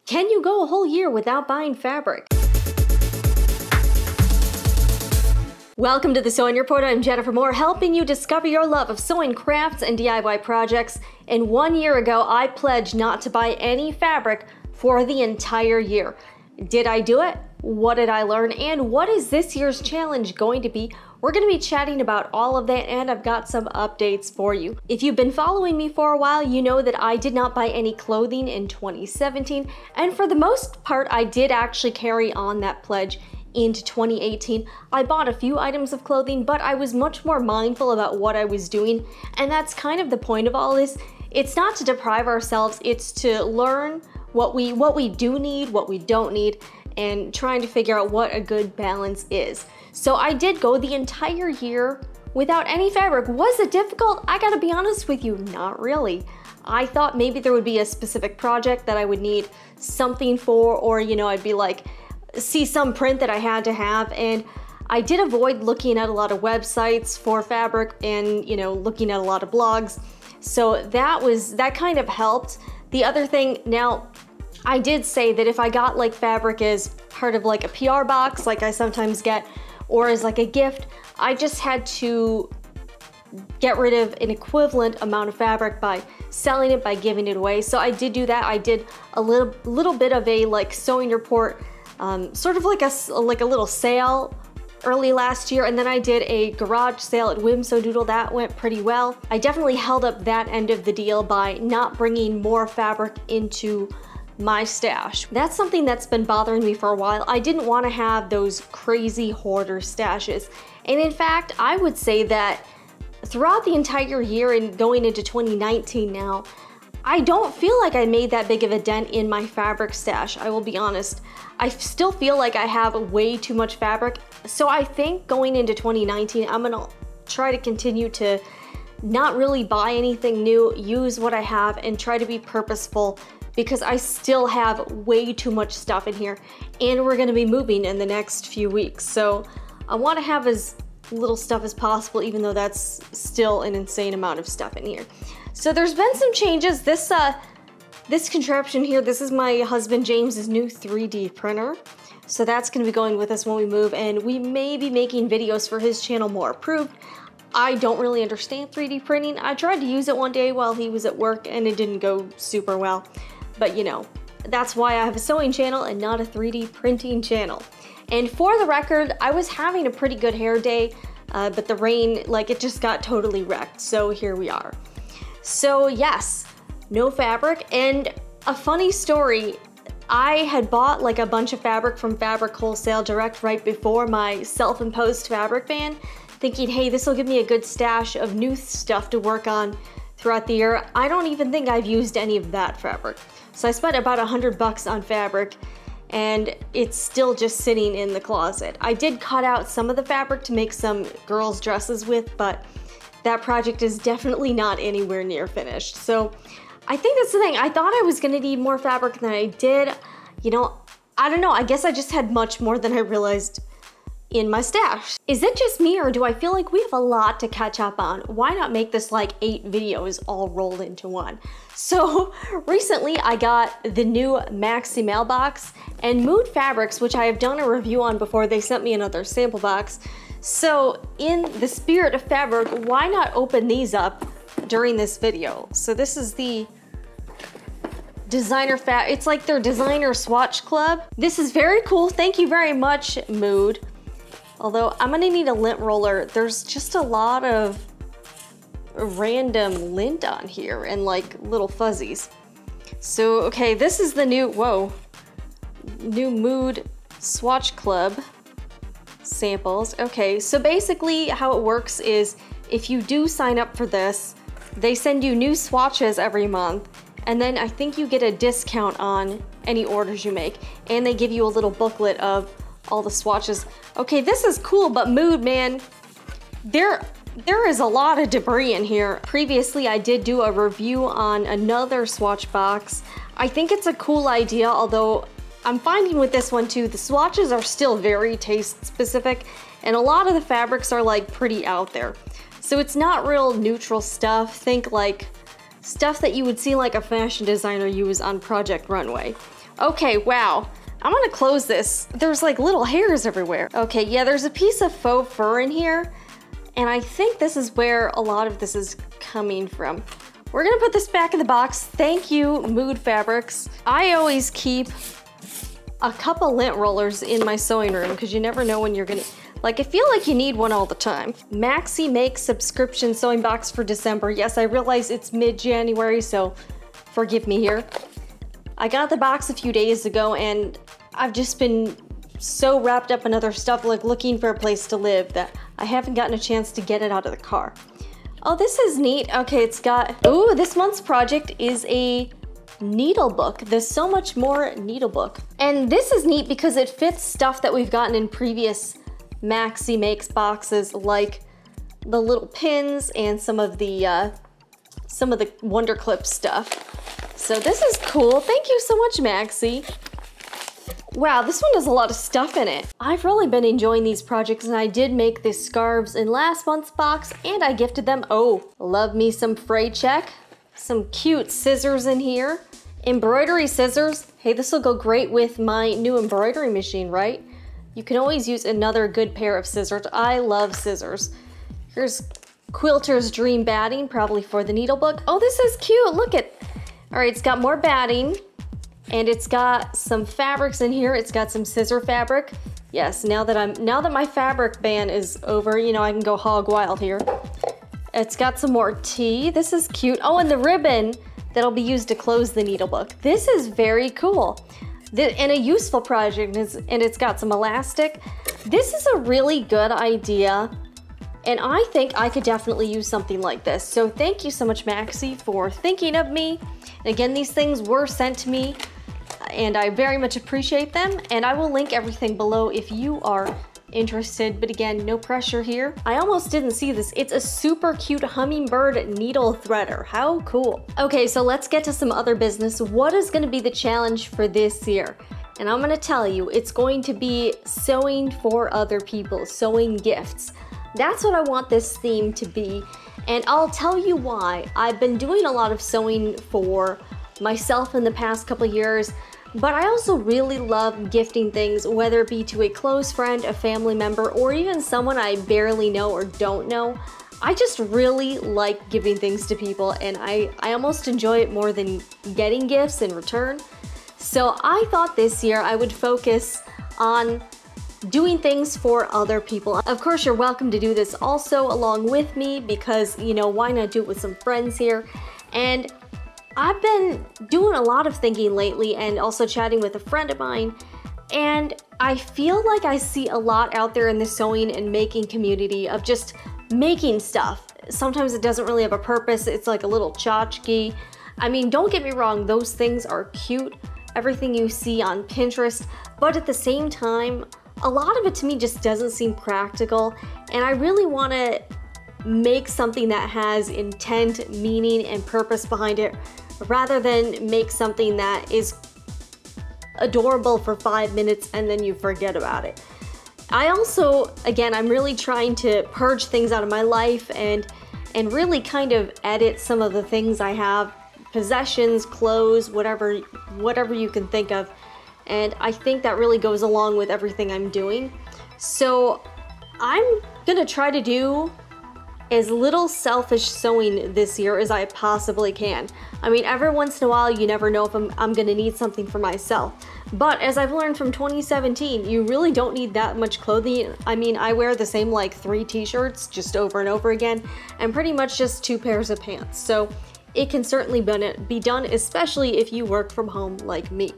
Can you go a whole year without buying fabric? Welcome to the Sewing Report. I'm Jennifer Moore, helping you discover your love of sewing crafts and DIY projects. And 1 year ago, I pledged not to buy any fabric for the entire year. Did I do it? What did I learn? And what is this year's challenge going to be? We're going to be chatting about all of that, and I've got some updates for you. If you've been following me for a while, you know that I did not buy any clothing in 2017, and for the most part, I did actually carry on that pledge into 2018. I bought a few items of clothing, but I was much more mindful about what I was doing, and that's kind of the point of all this. It's not to deprive ourselves, it's to learn what we do need, what we don't need, and trying to figure out what a good balance is. So I did go the entire year without any fabric. Was it difficult? I gotta be honest with you, not really. I thought maybe there would be a specific project that I would need something for, or I'd be like, see some print that I had to have, and I did avoid looking at a lot of websites for fabric and looking at a lot of blogs. So that kind of helped. The other thing, now I did say that if I got like fabric as part of like a PR box, like I sometimes get, or as like a gift, I just had to get rid of an equivalent amount of fabric by selling it, by giving it away. So I did do that. I did a little bit of a like sewing report, sort of like a little sale early last year, and then I did a garage sale at Whimsodoodle. That went pretty well. I definitely held up that end of the deal by not bringing more fabric into my stash. That's something that's been bothering me for a while. I didn't want to have those crazy hoarder stashes. And in fact, I would say that throughout the entire year and going into 2019 now, I don't feel like I made that big of a dent in my fabric stash, I will be honest. I still feel like I have way too much fabric. So I think going into 2019, I'm gonna try to continue to not really buy anything new, use what I have, and try to be purposeful, because I still have way too much stuff in here, and we're gonna be moving in the next few weeks. So I wanna have as little stuff as possible, even though that's still an insane amount of stuff in here. So there's been some changes. This contraption here, this is my husband James's new 3D printer. So that's gonna be going with us when we move, and we may be making videos for his channel more approved. I don't really understand 3D printing. I tried to use it one day while he was at work and it didn't go super well. But that's why I have a sewing channel and not a 3D printing channel. And for the record, I was having a pretty good hair day, but the rain, it just got totally wrecked. So here we are. So yes, no fabric. And a funny story, I had bought like a bunch of fabric from Fabric Wholesale Direct right before my self-imposed fabric ban, thinking, hey, this will give me a good stash of new stuff to work on throughout the year. I don't even think I've used any of that fabric. So I spent about $100 on fabric, and it's still just sitting in the closet. I did cut out some of the fabric to make some girls' dresses with, but that project is definitely not anywhere near finished. So I think that's the thing. I thought I was gonna need more fabric than I did. I don't know, I guess I just had much more than I realized in my stash. Is it just me, or do I feel like we have a lot to catch up on? Why not make this like 8 videos all rolled into one? So recently I got the new Maxie Mail box, and Mood Fabrics, which I have done a review on before, they sent me another sample box. So in the spirit of fabric, why not open these up during this video? So this is the designer it's like their designer Swatch Club. This is very cool. Thank you very much, Mood. Although I'm gonna need a lint roller. There's just a lot of random lint on here and like little fuzzies. So, okay, this is the new Mood Swatch Club samples. Okay, so basically how it works is if you do sign up for this, they send you new swatches every month, and then I think you get a discount on any orders you make, and they give you a little booklet of all the swatches. Okay, this is cool, but Mood, man, there is a lot of debris in here. Previously, I did do a review on another swatch box. I think it's a cool idea, although I'm finding with this one too, the swatches are still very taste specific, and a lot of the fabrics are like pretty out there. So it's not real neutral stuff. Think like stuff that you would see like a fashion designer use on Project Runway. Okay, wow. I'm gonna close this. There's like little hairs everywhere. Okay, yeah, there's a piece of faux fur in here, and I think this is where a lot of this is coming from. We're gonna put this back in the box. Thank you, Mood Fabrics. I always keep a couple lint rollers in my sewing room because you never know when you're gonna, like, I feel like you need one all the time. Maxie makes subscription sewing box for December. Yes, I realize it's mid-January, so forgive me here. I got the box a few days ago and I've just been so wrapped up in other stuff, like looking for a place to live, that I haven't gotten a chance to get it out of the car. Oh, this is neat. Okay, it's got, ooh, this month's project is a needle book. There's so much more needle book. And this is neat because it fits stuff that we've gotten in previous Maxie Makes boxes, like the little pins and some of the Wonder Clip stuff. So this is cool. Thank you so much, Maxie. Wow, this one has a lot of stuff in it. I've really been enjoying these projects, and I did make the scarves in last month's box and I gifted them. Oh, love me some fray check. Some cute scissors in here. Embroidery scissors. Hey, this will go great with my new embroidery machine, right? You can always use another good pair of scissors. I love scissors. Here's Quilter's Dream batting, probably for the needle book. Oh, this is cute. Look at. All right, it's got more batting, and it's got some fabrics in here. It's got some scissor fabric. Yes, now that my fabric ban is over, you know, I can go hog wild here. It's got some more tea. This is cute. Oh, and the ribbon that'll be used to close the needle book. This is very cool. And a useful project, and it's got some elastic. This is a really good idea, and I think I could definitely use something like this. So thank you so much, Maxie, for thinking of me. And again, these things were sent to me, and I very much appreciate them. And I will link everything below if you are interested, but again, no pressure here. I almost didn't see this. It's a super cute hummingbird needle threader. How cool. Okay, so let's get to some other business. What is going to be the challenge for this year? And I'm going to tell you, it's going to be sewing for other people, sewing gifts. That's what I want this theme to be, and I'll tell you why. I've been doing a lot of sewing for myself in the past couple years, but I also really love gifting things, whether it be to a close friend, a family member, or even someone I barely know or don't know. I just really like giving things to people, and I almost enjoy it more than getting gifts in return. So I thought this year I would focus on doing things for other people. Of course, you're welcome to do this also along with me because, you know, why not do it with some friends here? And I've been doing a lot of thinking lately and also chatting with a friend of mine, and I feel like I see a lot out there in the sewing and making community of just making stuff. Sometimes it doesn't really have a purpose. It's like a little tchotchke. I mean, don't get me wrong, those things are cute, everything you see on Pinterest, but at the same time, a lot of it to me just doesn't seem practical, and I really want to make something that has intent, meaning, and purpose behind it, rather than make something that is adorable for 5 minutes and then you forget about it. I also, again, I'm really trying to purge things out of my life and really kind of edit some of the things I have, possessions, clothes, whatever you can think of. And I think that really goes along with everything I'm doing. So I'm gonna try to do as little selfish sewing this year as I possibly can. I mean, every once in a while, you never know if I'm gonna need something for myself. But as I've learned from 2017, you really don't need that much clothing. I mean, I wear the same like 3 t-shirts just over and over again, and pretty much just 2 pairs of pants. So it can certainly be done, especially if you work from home like me.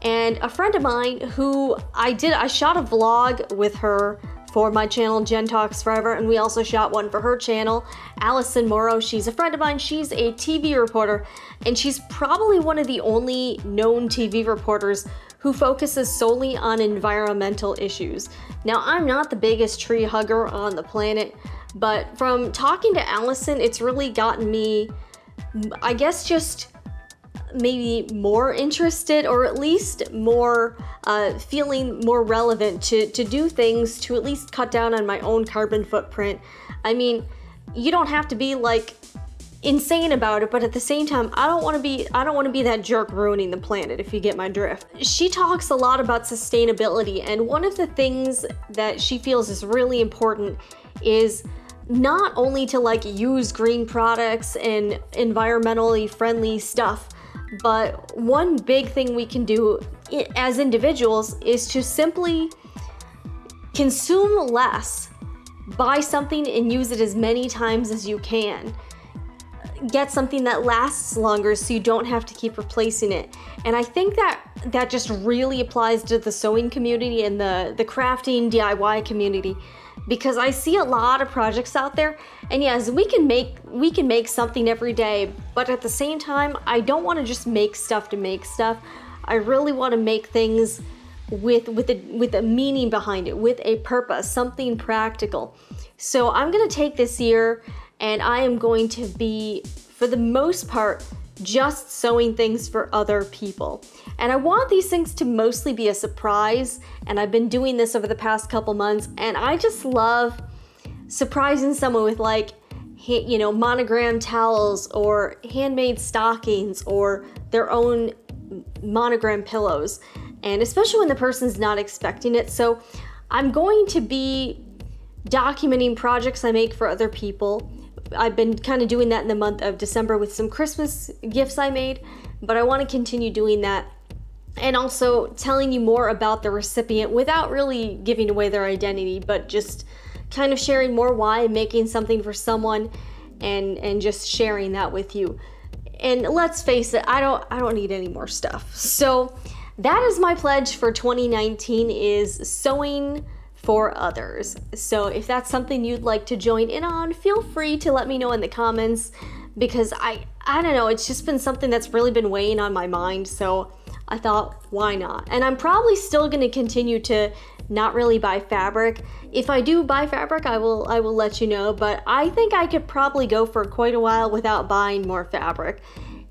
And a friend of mine who I shot a vlog with her for my channel, Jen Talks Forever, and we also shot one for her channel, Allison Morrow. She's a friend of mine. She's a TV reporter, and she's probably one of the only known TV reporters who focuses solely on environmental issues. Now, I'm not the biggest tree hugger on the planet, but from talking to Allison, it's really gotten me, I guess, just maybe more interested, or at least more feeling more relevant to do things to at least cut down on my own carbon footprint. I mean, you don't have to be like insane about it, but at the same time, I don't want to be that jerk ruining the planet, if you get my drift. She talks a lot about sustainability, and one of the things that she feels is really important is not only to like use green products and environmentally friendly stuff, but one big thing we can do as individuals is to simply consume less. Buy something and use it as many times as you can. Get something that lasts longer so you don't have to keep replacing it. And I think that just really applies to the sewing community and the crafting DIY community, because I see a lot of projects out there, and yes, we can make something every day, but at the same time, I don't want to just make stuff to make stuff. I really want to make things with a meaning behind it, with a purpose, something practical. So I'm gonna take this year and I am going to be, for the most part, just sewing things for other people. And I want these things to mostly be a surprise, and I've been doing this over the past couple months, and I just love surprising someone with like, you know, monogram towels or handmade stockings or their own monogram pillows, and especially when the person's not expecting it. So I'm going to be documenting projects I make for other people. I've been kind of doing that in the month of December with some Christmas gifts I made, but I want to continue doing that, and also telling you more about the recipient without really giving away their identity, but just kind of sharing more why I'm making something for someone, and just sharing that with you. And let's face it, I don't need any more stuff. So that is my pledge for 2019, is sewing for others. So if that's something you'd like to join in on, feel free to let me know in the comments, because I don't know, it's just been something that's really been weighing on my mind, so I thought, why not? And I'm probably still going to continue to not really buy fabric. If I do buy fabric, I will let you know, but I think I could probably go for quite a while without buying more fabric.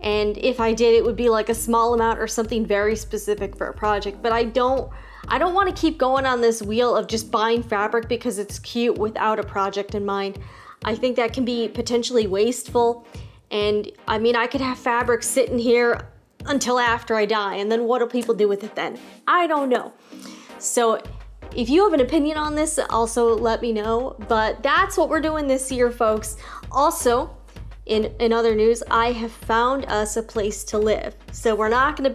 And if I did, it would be like a small amount or something very specific for a project, but I don't want to keep going on this wheel of just buying fabric because it's cute without a project in mind. I think that can be potentially wasteful, and I mean, I could have fabric sitting here until after I die, and then what do people do with it then? I don't know. So if you have an opinion on this, also let me know, but that's what we're doing this year, folks. Also, in other news, I have found us a place to live. So I'm not gonna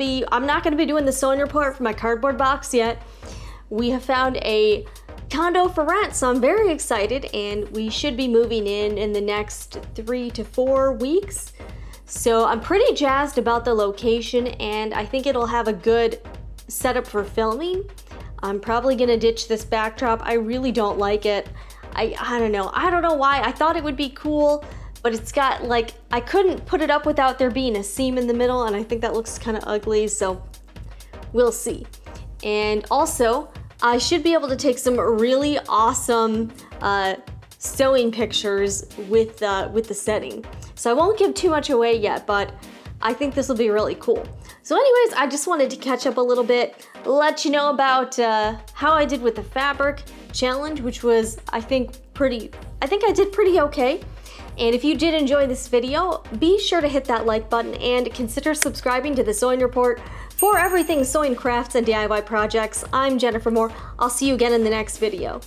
be doing the sewing report for my cardboard box yet. We have found a condo for rent, so I'm very excited, and we should be moving in the next 3 to 4 weeks. So I'm pretty jazzed about the location, and I think it'll have a good setup for filming. I'm probably gonna ditch this backdrop. I really don't like it. I don't know why. I thought it would be cool, but it's got like, I couldn't put it up without there being a seam in the middle, and I think that looks kind of ugly, so we'll see. And also, I should be able to take some really awesome sewing pictures with the setting. So I won't give too much away yet, but I think this will be really cool. So anyways, I just wanted to catch up a little bit, let you know about how I did with the fabric challenge, which was, I think I did pretty okay. And if you did enjoy this video, be sure to hit that like button and consider subscribing to the Sewing Report for everything sewing crafts and DIY projects. I'm Jennifer Moore. I'll see you again in the next video.